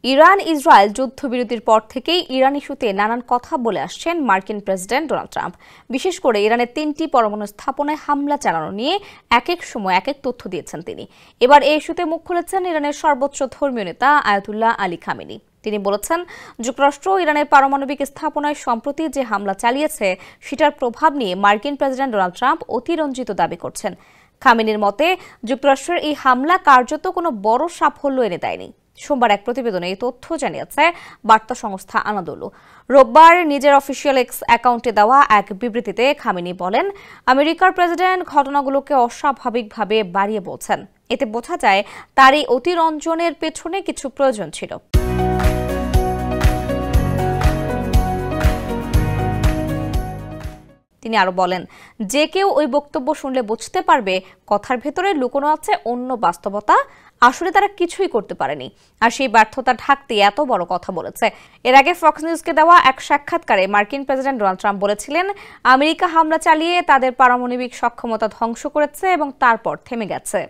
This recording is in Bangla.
ইরান ইসরায়েল যুদ্ধবিরতির পর থেকেই ইরান ইস্যুতে নানান কথা বলে আসছেন মার্কিন প্রেসিডেন্ট ডোনাল্ড ট্রাম্প। বিশেষ করে ইরানের 3টি পরমাণু স্থাপনায় হামলা চালানো নিয়ে এক এক সময় এক এক তথ্য দিয়েছেন তিনি। এবার এই ইস্যুতে মুখ খুলেছেন ইরানের সর্বোচ্চ ধর্মীয় নেতা আয়াতুল্লাহ আলী খামেনি। তিনি বলেছেন, যুক্তরাষ্ট্র ইরানের পারমাণবিক স্থাপনায় সম্প্রতি যে হামলা চালিয়েছে সেটার প্রভাব নিয়ে মার্কিন প্রেসিডেন্ট ডোনাল্ড ট্রাম্প অতিরঞ্জিত দাবি করছেন। খামেনির মতে, যুক্তরাষ্ট্রের এই হামলা কার্যত কোনো বড় সাফল্য এনে দেয়নি। সোমবার এক প্রতিবেদনে এই তথ্য জানিয়েছে বার্তা সংস্থা আনাদোলু। রোববার নিজের অফিসিয়াল এক্স অ্যাকাউন্টে দেওয়া এক বিবৃতিতে খামেনি বলেন, আমেরিকার প্রেসিডেন্ট ঘটনাগুলোকে অস্বাভাবিকভাবে বাড়িয়ে বলছেন। এতে বোঝা যায় তার এই অতিরঞ্জনের পেছনে কিছু প্রয়োজন ছিল। তিনি আরো বলেন, যে কেউ ওই বক্তব্য শুনলে বুঝতে পারবে কথার ভেতরে লুকোনো আছে অন্য বাস্তবতা। আসলে তারা কিছুই করতে পারেনি, আর সেই ব্যর্থতা ঢাকতে এত বড় কথা বলেছে। এর আগে ফক্স নিউজকে দেওয়া এক সাক্ষাৎকারে মার্কিন প্রেসিডেন্ট ডোনাল্ড ট্রাম্প বলেছিলেন, আমেরিকা হামলা চালিয়ে তাদের পারমাণবিক সক্ষমতা ধ্বংস করেছে এবং তারপর থেমে গেছে।